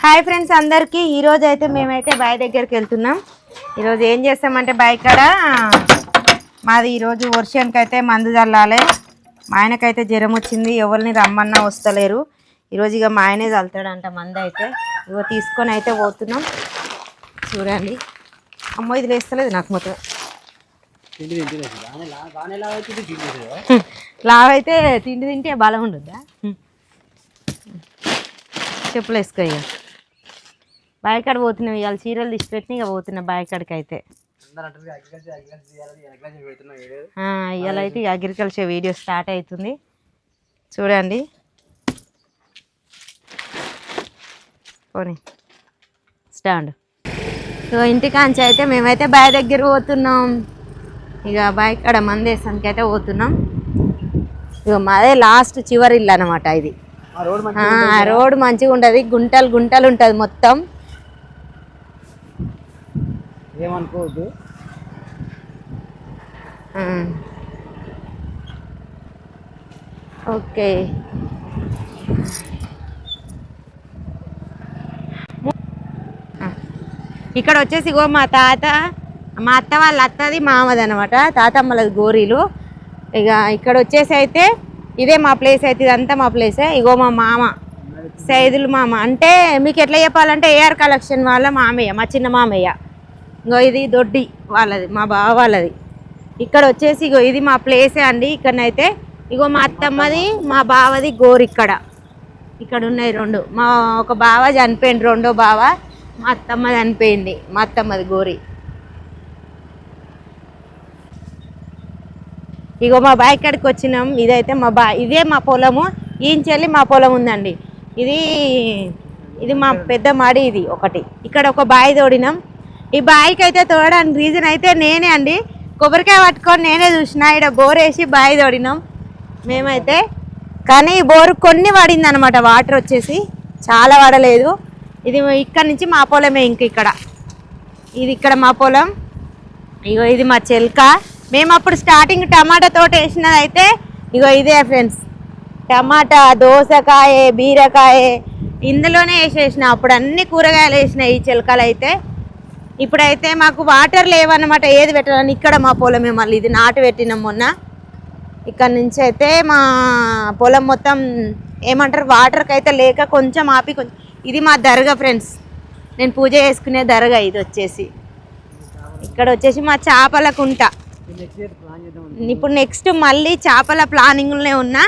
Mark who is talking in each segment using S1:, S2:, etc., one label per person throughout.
S1: Hi friends అందరికీ ఈరోజు అయితే మేమైతే బాయ్ దగ్గరికి వెళ్తున్నాం. ఈరోజు ఏం చేస్తామంటే బాయ్ కాడ మాది ఈరోజు వర్షానికి అయితే మందు చల్లాలి. మా ఆయనకైతే జ్వరం వచ్చింది, ఎవరిని రమ్మన్నా వస్తలేరు. ఈరోజు ఇక మా ఆయనే చల్లుతాడంట మందు. అయితే ఇగో తీసుకొని అయితే పోతున్నాం. చూడండి అమ్మో ఇది వేస్తలేదు నాకు మొత్తం. లావైతే తిండి తింటే బలం ఉండద్దా? చెప్పులు వేసుకో. ఇక బాయికాడ పోతున్నాం, ఇవాళ చీరలు తీసిపెట్టి ఇక పోతున్నాం బాయికాడికి. అయితే ఇవాళ అయితే అగ్రికల్చర్ వీడియో స్టార్ట్ అవుతుంది. చూడండి పోనీ స్టాండ్. సో ఇంటికాంచి అయితే మేమైతే బావి దగ్గర పోతున్నాం. ఇక బాయికాడ మందేసానికి అయితే పోతున్నాం. ఇక మాదే లాస్ట్ చివరి ఇల్లు అనమాట. ఇది రోడ్ మంచిగా ఉండదు, గుంటలు గుంటలు ఉంటుంది మొత్తం.
S2: ఏమనుకోవద్దు.
S1: ఓకే ఇక్కడ వచ్చేసి ఇగో మా తాత, మా అత్త వాళ్ళ అత్తది మామది అనమాట, తాతమ్మలది గోరీలు. ఇక ఇక్కడ వచ్చేసి అయితే ఇదే మా ప్లేస్. అయితే ఇదంతా మా ప్లేసే. ఇగో మా మామ సైదులు మామ, అంటే మీకు ఎట్లా చెప్పాలంటే ఏఆర్ కలెక్షన్ వాళ్ళ మామయ్య, మా చిన్న మామయ్య. ఇంకో ఇది దొడ్డి వాళ్ళది, మా బావ వాళ్ళది. ఇక్కడ వచ్చేసి ఇగో ఇది మా ప్లేసే అండి. ఇక్కడనైతే ఇగో మా అత్తమ్మది మా బావది గోరు. ఇక్కడ ఉన్నాయి రెండు. మా ఒక బావ చనిపోయింది, రెండో బావ. మా అత్తమ్మ చనిపోయింది, మా అత్తమ్మది గోరి. ఇగో మా బావి కాడికి వచ్చినాం. ఇదైతే ఇదే మా పొలము. ఈంచెల్లి మా పొలం ఉందండి. ఇది మా పెద్ద మాడి. ఇది ఒకటి. ఇక్కడ ఒక బావి తోడినాం. ఈ బావికి అయితే తోడడానికి రీజన్ అయితే నేనే అండి. కొబ్బరికాయ పట్టుకొని నేనే చూసిన. ఇక్కడ బోర్ వేసి బావి తోడినాం మేమైతే. కానీ బోరు కొన్ని పడింది అనమాట, వాటర్ వచ్చేసి చాలా పడలేదు. ఇది ఇక్కడ నుంచి మా పొలమే. ఇక్కడ ఇది మా పొలం. ఇగో ఇది మా చెల్క. మేము అప్పుడు స్టార్టింగ్ టమాటా తోట వేసినది అయితే ఇగో ఇదే ఫ్రెండ్స్. టమాటా, దోసకాయ, బీరకాయ ఇందులోనే వేసేసిన. అప్పుడు అన్ని కూరగాయలు వేసినాయి ఈ చెలకలు అయితే. ఇప్పుడైతే మాకు వాటర్ లేవన్నమాట, ఏది పెట్టాలని. ఇక్కడ మా పొలమే. మళ్ళీ ఇది నాటు పెట్టినాం మొన్న. ఇక్కడ నుంచి అయితే మా పొలం మొత్తం ఏమంటారు, వాటర్కి అయితే లేక కొంచెం ఆపి కొంచెం. ఇది మా దర్గా ఫ్రెండ్స్, నేను పూజ చేసుకునే దర్గా. ఇది వచ్చేసి ఇక్కడ వచ్చేసి మా చేపల కుంట. ఇప్పుడు నెక్స్ట్ మళ్ళీ చేపల ప్లానింగ్లోనే ఉన్నా.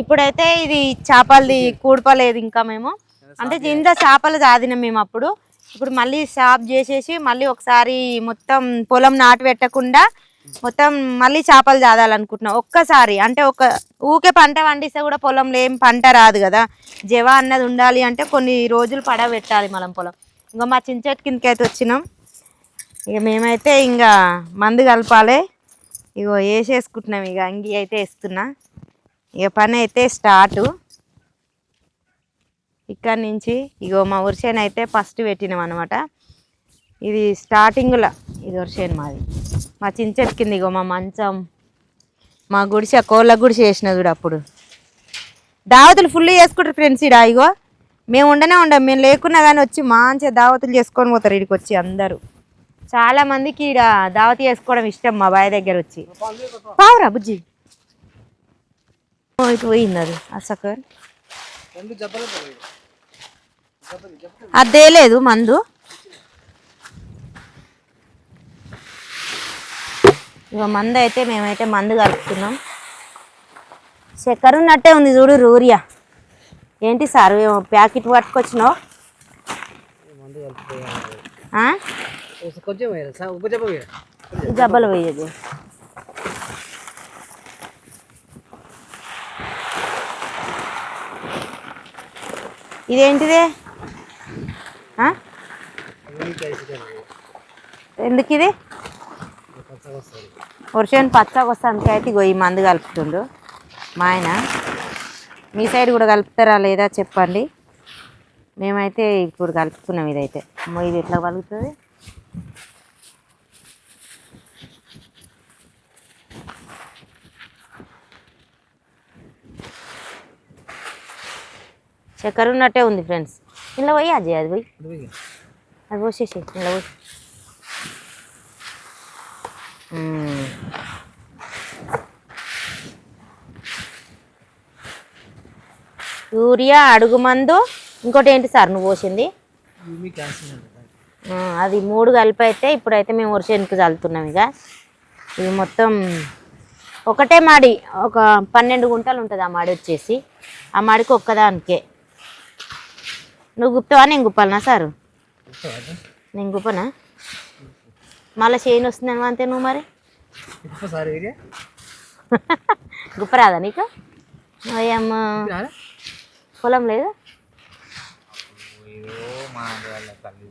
S1: ఇప్పుడైతే ఇది చేపలది కూడపలేదు ఇంకా మేము, అంటే కింద చేపలు చాదినాం మేము అప్పుడు. ఇప్పుడు మళ్ళీ సాఫ్ చేసేసి మళ్ళీ ఒకసారి మొత్తం పొలం నాటు పెట్టకుండా మొత్తం మళ్ళీ చేపలు చాదాలనుకుంటున్నాం ఒక్కసారి. అంటే ఊకే పంట పండిస్తే కూడా పొలంలో ఏం పంట రాదు కదా. జవా అన్నది ఉండాలి అంటే కొన్ని రోజులు పడబెట్టాలి మనం పొలం. ఇంకా మా చించెట్టు కిందకి అయితే వచ్చినాం. ఇక మేమైతే ఇంకా మందు కలపాలి. ఇగో వేసేసుకుంటున్నాం. ఇక అంగి అయితే వేస్తున్నా. ఇక పని అయితే స్టార్టు. ఇక్కడ నుంచి ఇగో మా ఉరిసేను అయితే ఫస్ట్ పెట్టినాం అనమాట. ఇది స్టార్టింగ్లో ఇది ఉరిసేను మాది. మా చించెట్టు కింద ఇగో మా మంచం, మా గుడిసె, కోళ్ళ గుడిసె వేసిన చూడు. అప్పుడు దావతులు ఫుల్ చేసుకుంటారు ఫ్రెండ్స్. ఇగో మేము ఉండనే మేము లేకున్నా కానీ వచ్చి మంచిగా దావతులు చేసుకొని పోతారు ఇక్కడికి వచ్చి అందరూ. చాలా మందికి ఈడ దావతి చేసుకోవడం ఇష్టం. మా బావి దగ్గర వచ్చి పావురా బుజ్జి ఇటు పోయింది అది అసలు. అదే లేదు మందు. ఇక మందు అయితే మేమైతే మందు కలుపుతున్నాం. చక్కెర ఉన్నట్టే ఉంది చూడు. రూరియా ఏంటి సార్ ప్యాకెట్ పట్టుకొచ్చినావు? జబ్బలు పోయేది. ఇదేంటిదే? ఎందుకు ఇది? వర్షం పచ్చగా వస్తానికి అయితే ఇగో ఈ మందు కలుపుతుండు మా ఆయన. మీ సైడ్ కూడా కలుపుతారా లేదా చెప్పండి. మేమైతే ఇప్పుడు కలుపుకున్నాం. ఇదైతే ఇది ఎట్లా కలుగుతుంది? చక్కెర ఉన్నట్టే ఉంది ఫ్రెండ్స్. ఇంట్లో పోయి అజయ్ అది పోయి
S2: ఇది పోయి.
S1: అది పోసేసి ఇంట్లో పోయి యూరియా అడుగు మందు ఇంకోటి ఏంటి సార్ నువ్వు పోసింది
S2: ఇవి క్యాన్సిల్ అంట.
S1: అది 3 కలిపి అయితే ఇప్పుడైతే మేము వరిసేనుకు చల్లుతున్నాం ఇక ఇది మొత్తం ఒకటే మాడి ఒక 12 గుంటలు ఉంటుంది ఆ మాడి వచ్చేసి ఆ మాడికి ఒక్కదానికే నువ్వు గుప్తావా నేను గుప్పాలనా సారు నేను గుప్పనా మళ్ళీ చేను వస్తుందని అంతే నువ్వు మరి
S2: ఇంకోసారి ఇది
S1: గుప్పరాదా నీకు అయ్యమ్మ
S2: రారా?
S1: పొలం లేదు
S2: అయ్యో మా వాళ్ళ తల్లి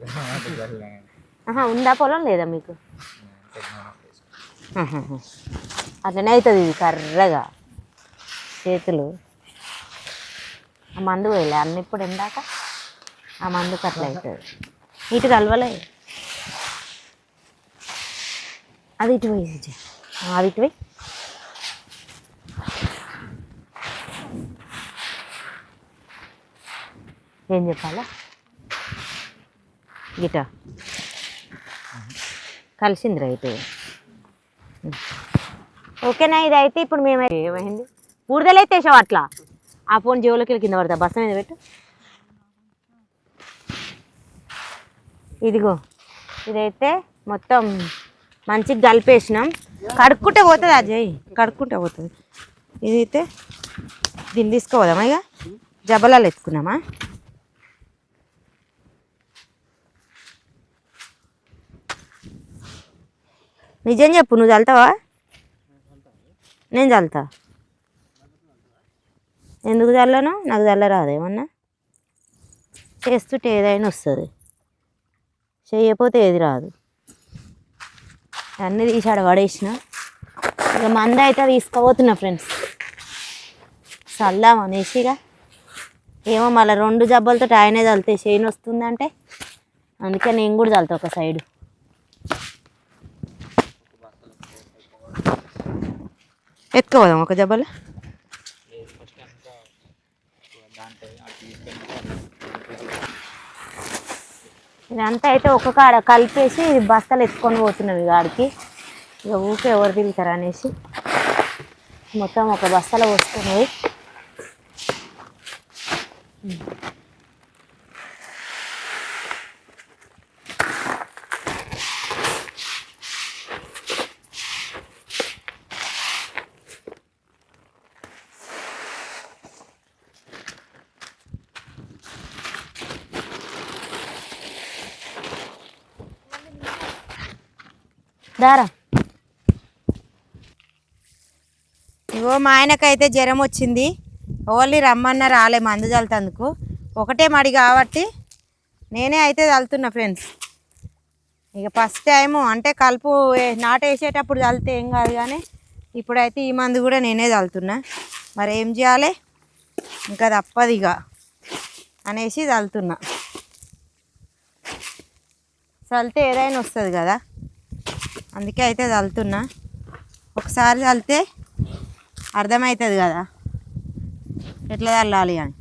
S1: ఉందా పొలం లేదా మీకు అట్లనే అవుతుంది ఇది కర్రగా చేతులు ఆ మందు పోయలే అన్న ఇప్పుడు ఎందాక ఆ మందుకు అట్లా అవుతుంది ఇటు కలవలే అది ఇటు పోయి అది ఇటు పోయి ఏం చెప్పాలా గిట కలిసిందిరా అయితే ఓకేనా ఇది అయితే ఇప్పుడు మేమైతే ఏమైంది బూడిదలైతే వేసావు అట్లా ఆ ఫోన్ జేబులోకి వెళ్ళి కింద పడతా బస్సు మీద పెట్టు ఇదిగో ఇదైతే మొత్తం మంచిగా కలిపేసినాం కడుక్కుంటే పోతుంది అజయ్ కడుక్కుంటే పోతుంది ఇదైతే దీన్ని తీసుకోపోదామా ఇక జబలాలు ఎత్తుకున్నామా నిజం చెప్పు నువ్వు చల్లుతావా నేను చల్లుతా ఎందుకు చల్లను నాకు చల్లరాదు ఏమన్నా చేస్తుంటే ఏదైనా వస్తుంది చేయకపోతే ఏది రాదు అన్నీ తీసాడు పడేసిన ఇక మంద అయితే తీసుకోబోతున్నా ఫ్రెండ్స్ చల్దాం అనేసిగా ఏమో మళ్ళీ 2 జబ్బలతో ఆయనే చల్లితే చేను వస్తుందంటే అందుకే నేను కూడా చల్లుతా ఒక సైడు ఎత్తుకోదాం ఒక జబ్బల ఇదంతా అయితే ఒక కాడ కలిపేసి బస్తాలు ఎత్తుకొని పోతున్నాం ఇక ఆడికి ఇక ఊకే ఎవరు తిరుగుతారు అనేసి మొత్తం ఒక బస్తాలో పోసుకొని దారా ఇగో మా ఆయనకైతే జ్వరం వచ్చింది ఓన్లీ రమ్మన్న రాలే మందు చల్లుతందుకు ఒకటే మడి కాబట్టి నేనే అయితే చల్లుతున్నా ఫ్రెండ్స్ ఇక ఫస్ట్ టైము అంటే కలుపు నాటేసేటప్పుడు చల్లితే ఏం కాదు కానీ ఇప్పుడైతే ఈ మందు కూడా నేనే చల్లుతున్నా మరి ఏం చేయాలి ఇంకా తప్పదు ఇక అనేసి చల్లుతున్నా చల్లితే ఏదైనా వస్తుంది కదా అందుకే అయితే చల్లుతున్నా ఒకసారి చల్లితే అర్థమవుతుంది కదా ఎట్లా చల్లాలి అని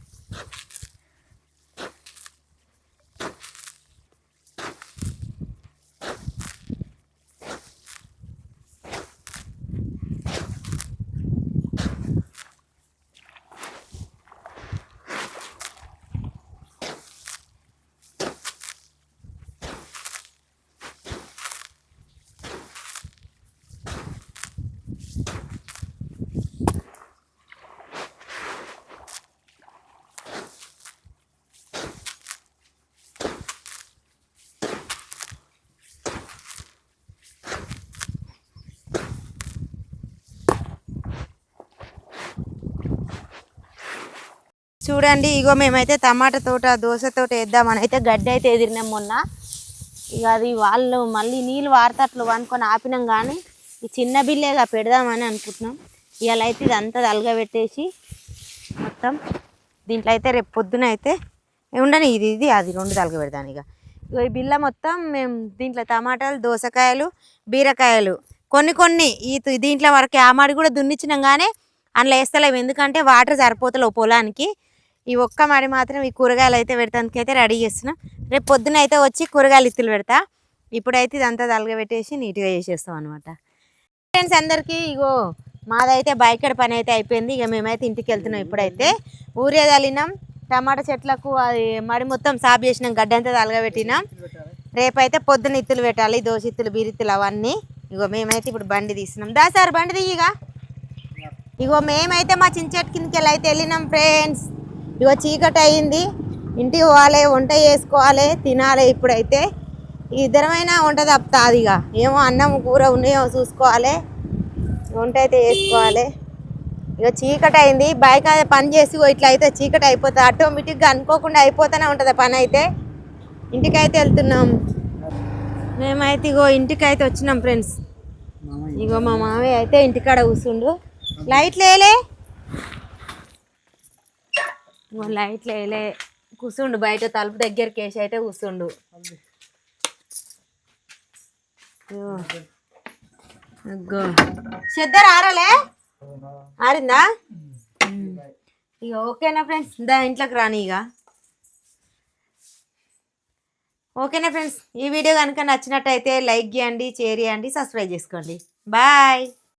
S1: చూడండి ఇగో మేమైతే టమాటా తోట దోస తోట వేద్దామని అయితే గడ్డి అయితే ఎదిరినాం మొన్న ఇక అది వాళ్ళు మళ్ళీ నీళ్ళు వాడతట్లు అనుకొని ఆపినాం కానీ ఈ చిన్న బిల్లేగా పెడదామని అనుకుంటున్నాం ఇవాళ అయితే ఇదంతా తలగబెట్టేసి మొత్తం దీంట్లో అయితే రేపు పొద్దున అయితే ఉండని ఇది ఇది అది 2 తలగబెడతాను ఇక ఈ బిల్ల మొత్తం మేము దీంట్లో టమాటాలు దోసకాయలు బీరకాయలు కొన్ని దీంట్లో వరకు ఆమాడి కూడా దున్నిచ్చినాం కానీ అందులో వేస్తలేము ఎందుకంటే వాటర్ సరిపోతలేవు పొలానికి ఈ ఒక్క మడి మాత్రం ఈ కూరగాయలు అయితే పెడతానికి అయితే రెడీ చేస్తున్నాం. రేపు పొద్దున అయితే వచ్చి కూరగాయలు ఇత్తులు పెడతా. ఇప్పుడైతే ఇదంతా తలగబెట్టేసి నీట్గా చేసేస్తాం అనమాట. ఫ్రెండ్స్ అందరికీ ఇగో మాదైతే బైకడ పని అయితే అయిపోయింది. ఇక మేమైతే ఇంటికి వెళ్తున్నాం. ఇప్పుడైతే ఊరే తల్లినాం, టమాటా చెట్లకు అది మడి మొత్తం సాపు చేసినాం, గడ్డంతా తలగబెట్టినాం. రేపైతే పొద్దున ఇత్తులు పెట్టాలి, దోశ ఇత్తులు బీరిత్తులు అవన్నీ. ఇగో మేమైతే ఇప్పుడు బండి తీస్తున్నాం. దా సార్ బండి తీయగా. ఇగో మేమైతే మా చించెట్టు కిందకి అయితే వెళ్ళినాం ఫ్రెండ్స్. ఇగో చీకటి అయ్యింది, ఇంటికి పోవాలి, వంట చేసుకోవాలి, తినాలి. ఇప్పుడైతే ఇద్దరమైనా వంట తప్పుతుంది. ఇక ఏమో అన్నం కూర ఉన్నాయో చూసుకోవాలి, వంట అయితే చేసుకోవాలి. ఇక చీకటి అయింది, బైక్ అయితే పని చేసి ఇట్లా అయితే చీకటి అయిపోతుంది. ఆటోమేటిక్గా అనుకోకుండా అయిపోతూనే ఉంటుంది పని అయితే. ఇంటికైతే వెళ్తున్నాం మేమైతే. ఇగో ఇంటికైతే వచ్చినాం ఫ్రెండ్స్. ఇగో మా మామయ్య అయితే ఇంటికాడ కూర్చుండు. లైట్లు వేయలే, లైట్లు వేయలే, కూర్చుండు బయట తలుపు దగ్గరికి వేసి అయితే కూర్చుండు. అగ్గో చెద్దరు ఆరలే, ఆరిందా? ఇక ఓకేనా ఫ్రెండ్స్, దా ఇంట్లోకి రాని. ఇక ఓకేనా ఫ్రెండ్స్, ఈ వీడియో కనుక నచ్చినట్టయితే లైక్ చేయండి, షేర్ చేయండి, సబ్స్క్రైబ్ చేసుకోండి. బాయ్.